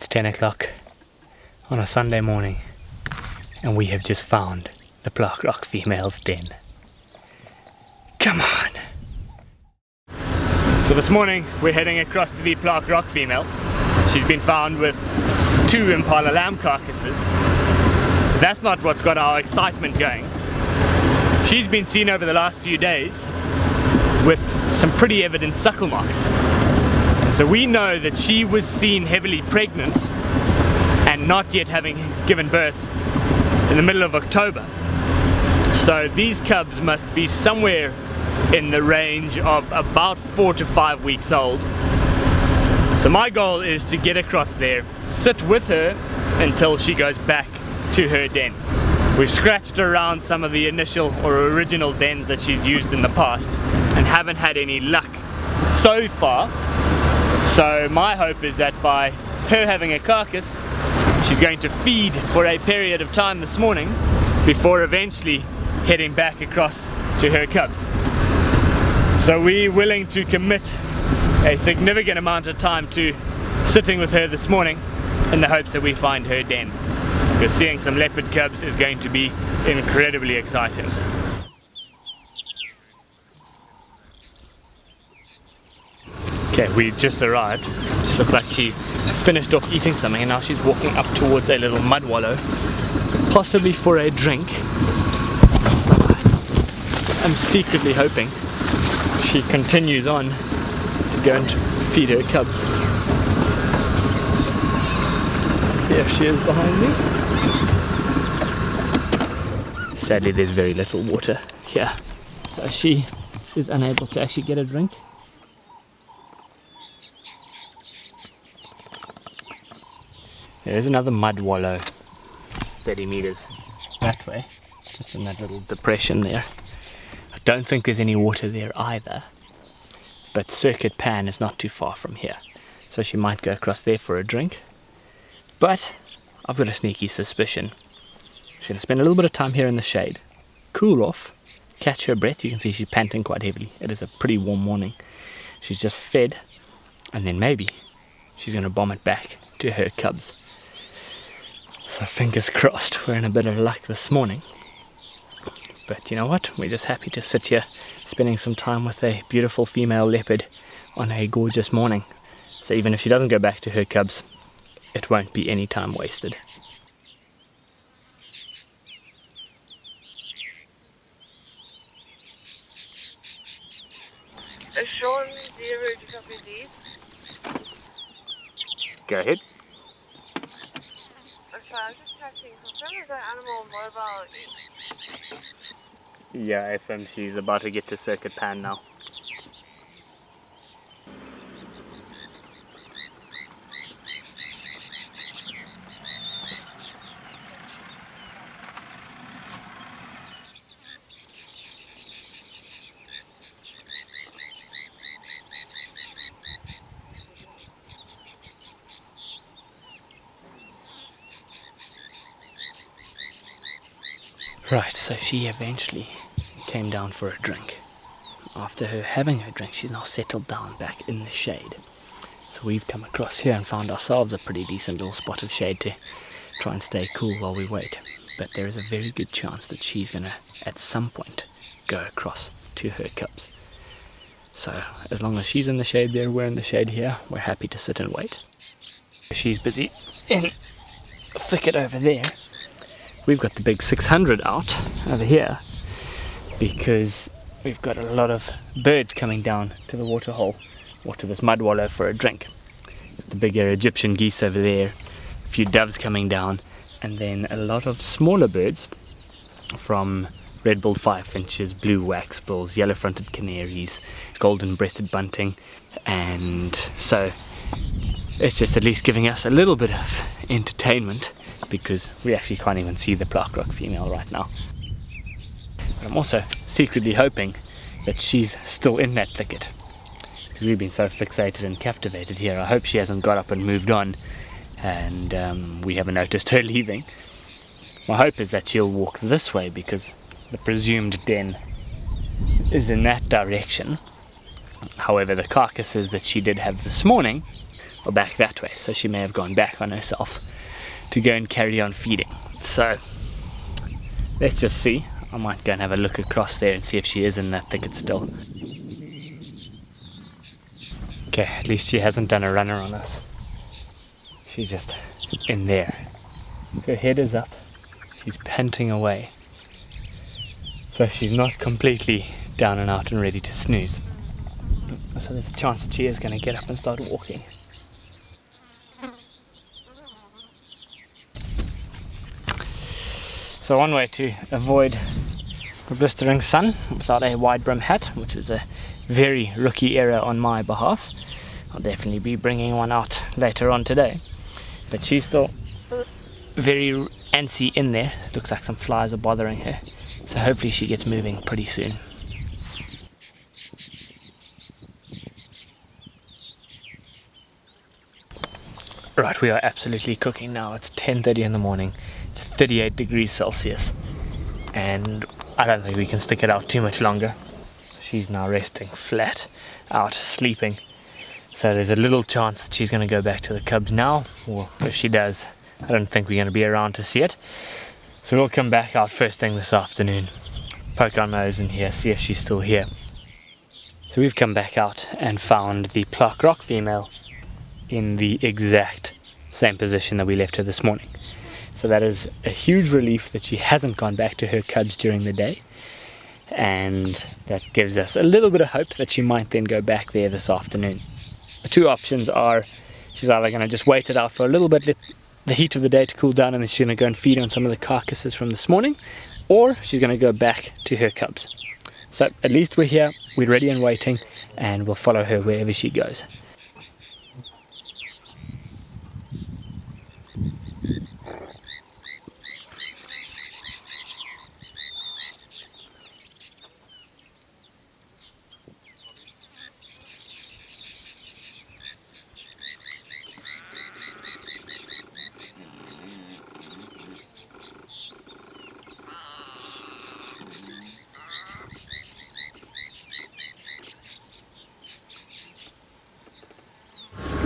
It's 10 o'clock on a Sunday morning and we have just found the Plaque Rock Female's den. Come on! So this morning we're heading across to the Plaque Rock Female. She's been found with 2 impala lamb carcasses. But that's not what's got our excitement going. She's been seen over the last few days with some pretty evident suckle marks. And so we know that she was seen heavily pregnant and not yet having given birth in the middle of October. So these cubs must be somewhere in the range of about 4 to 5 weeks old. So my goal is to get across there, sit with her until she goes back to her den. We've scratched around some of the initial or original dens that she's used in the past and haven't had any luck so far. So my hope is that by her having a carcass, she's going to feed for a period of time this morning before eventually heading back across to her cubs. So we're willing to commit a significant amount of time to sitting with her this morning in the hopes that we find her den. Because seeing some leopard cubs is going to be incredibly exciting. Okay, we just arrived. She looked like she finished off eating something and now she's walking up towards a little mud wallow, possibly for a drink. I'm secretly hoping she continues on to go and feed her cubs. There she is behind me. Sadly there's very little water here, so she is unable to actually get a drink. There's another mud wallow 30 meters that way, just in that little depression there. I don't think there's any water there either, but Circuit Pan is not too far from here, so she might go across there for a drink. But I've got a sneaky suspicion she's going to spend a little bit of time here in the shade, cool off, catch her breath. You can see she's panting quite heavily. It is a pretty warm morning. She's just fed, and then maybe she's going to bomb it back to her cubs. So fingers crossed we're in a bit of luck this morning. But you know what, we're just happy to sit here spending some time with a beautiful female leopard on a gorgeous morning. So even if she doesn't go back to her cubs, it won't be any time wasted. Sean, zero to copy these. Go ahead. I'm sorry, I'm just checking. Confirm is that animal mobile? Yeah, FM, she's about to get to Circuit Pan now. Right, so she eventually came down for a drink. After her having her drink, she's now settled down back in the shade. So we've come across here and found ourselves a pretty decent little spot of shade to try and stay cool while we wait. But there is a very good chance that she's gonna, at some point, go across to her cubs. So as long as she's in the shade there, we're in the shade here, we're happy to sit and wait. She's busy in the thicket over there. We've got the big 600 out over here because we've got a lot of birds coming down to the waterhole or to this mud wallow for a drink. The bigger Egyptian geese over there, a few doves coming down, and then a lot of smaller birds from red-billed firefinches, blue waxbills, yellow-fronted canaries, golden-breasted bunting, and so it's just at least giving us a little bit of entertainment, because we actually can't even see the Plaque Rock Female right now. But I'm also secretly hoping that she's still in that thicket, because we've been so fixated and captivated here. I hope she hasn't got up and moved on and we haven't noticed her leaving. My hope is that she'll walk this way because the presumed den is in that direction. However, the carcasses that she did have this morning or back that way, so she may have gone back on herself to go and carry on feeding. So let's just see. I might go and have a look across there and see if she is in that thicket still. Okay, at least she hasn't done a runner on us. She's just in there. Her head is up. She's panting away. So she's not completely down and out and ready to snooze. So there's a chance that she is going to get up and start walking. So one way to avoid the blistering sun without a wide brim hat, which is a very rookie error on my behalf. I'll definitely be bringing one out later on today. But she's still very antsy in there. Looks like some flies are bothering her. So hopefully she gets moving pretty soon. Right, we are absolutely cooking now. It's 10:30 in the morning. It's 38 degrees Celsius. And I don't think we can stick it out too much longer. She's now resting flat out, sleeping. So there's a little chance that she's going to go back to the cubs now. Or if she does, I don't think we're going to be around to see it. So we'll come back out first thing this afternoon. Poke our nose in here, see if she's still here. So we've come back out and found the Plaque Rock female in the exact same position that we left her this morning. So that is a huge relief that she hasn't gone back to her cubs during the day, and that gives us a little bit of hope that she might then go back there this afternoon. The two options are she's either going to just wait it out for a little bit, let the heat of the day to cool down, and then she's going to go and feed on some of the carcasses from this morning, or she's going to go back to her cubs. So at least we're here, we're ready and waiting, and we'll follow her wherever she goes.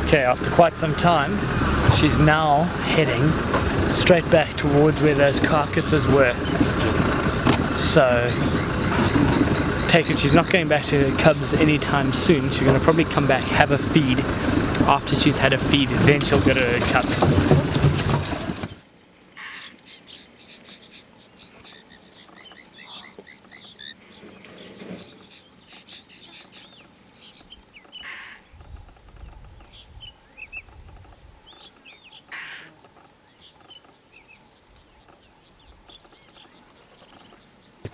Okay, after quite some time, she's now heading straight back towards where those carcasses were. So, take it she's not going back to her cubs anytime soon. She's going to probably come back, have a feed. After she's had a feed, then she'll go to her cubs.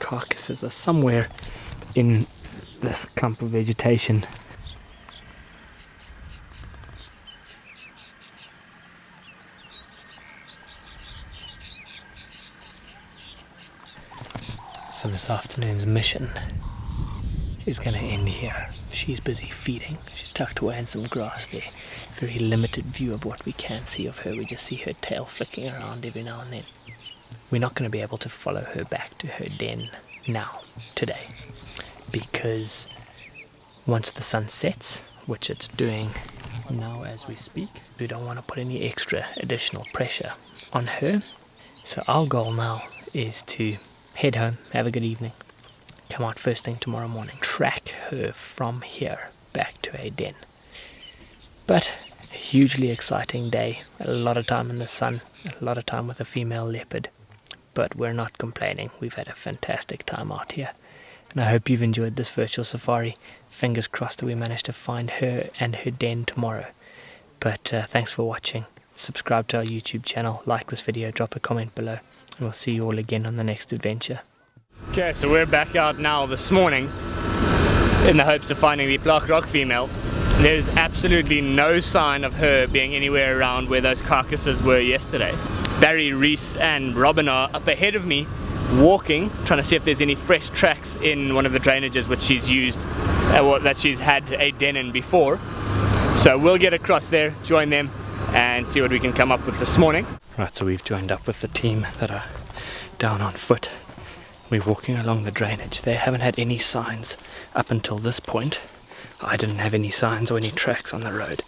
Carcasses are somewhere in this clump of vegetation. So this afternoon's mission is going to end here. She's busy feeding. She's tucked away in some grass there. Very limited view of what we can see of her. We just see her tail flicking around every now and then. We're not going to be able to follow her back to her den now, today, because once the sun sets, which it's doing now as we speak, we don't want to put any extra additional pressure on her. So our goal now is to head home, have a good evening, come out first thing tomorrow morning, track her from here back to a den. But a hugely exciting day, a lot of time in the sun, a lot of time with a female leopard. But we're not complaining. We've had a fantastic time out here, and I hope you've enjoyed this virtual safari. Fingers crossed that we manage to find her and her den tomorrow. But thanks for watching. Subscribe to our YouTube channel, like this video, drop a comment below, and we'll see you all again on the next adventure. Okay, so we're back out now this morning in the hopes of finding the Plaque Rock female. There's absolutely no sign of her being anywhere around where those carcasses were yesterday. Barry, Reese and Robin are up ahead of me, walking, trying to see if there's any fresh tracks in one of the drainages which she's used, or that she's had a den in before. So we'll get across there, join them, and see what we can come up with this morning. Right, so we've joined up with the team that are down on foot. We're walking along the drainage. They haven't had any signs up until this point. I didn't have any signs or any tracks on the road.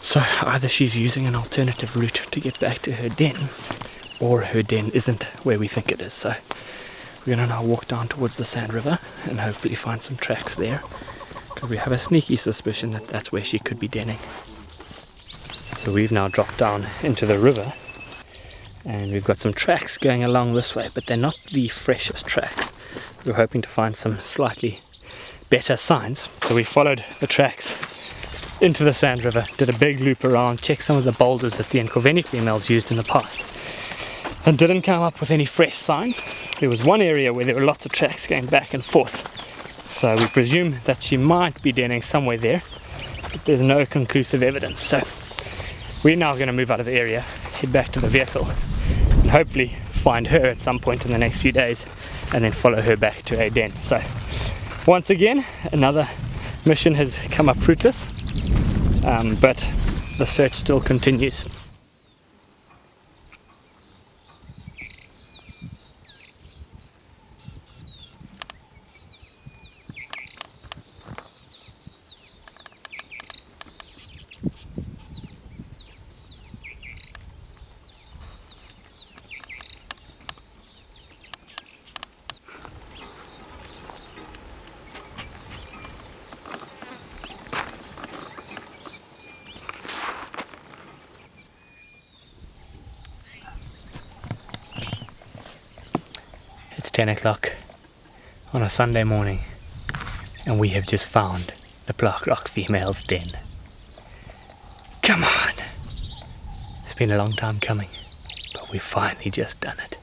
So either she's using an alternative route to get back to her den, or her den isn't where we think it is. So we're going to now walk down towards the Sand River and hopefully find some tracks there, because we have a sneaky suspicion that that's where she could be denning. So we've now dropped down into the river and we've got some tracks going along this way, but they're not the freshest tracks. We're hoping to find some slightly better signs. So we followed the tracks into the Sand River, did a big loop around, checked some of the boulders that the Unveil females used in the past, and didn't come up with any fresh signs. There was one area where there were lots of tracks going back and forth, so we presume that she might be denning somewhere there, but there's no conclusive evidence. So we're now going to move out of the area, head back to the vehicle, and hopefully find her at some point in the next few days, and then follow her back to a den. So once again, another mission has come up fruitless, but the search still continues. It's 10 o'clock on a Sunday morning and we have just found the Plaque Rock Female's den. Come on! It's been a long time coming, but we've finally just done it.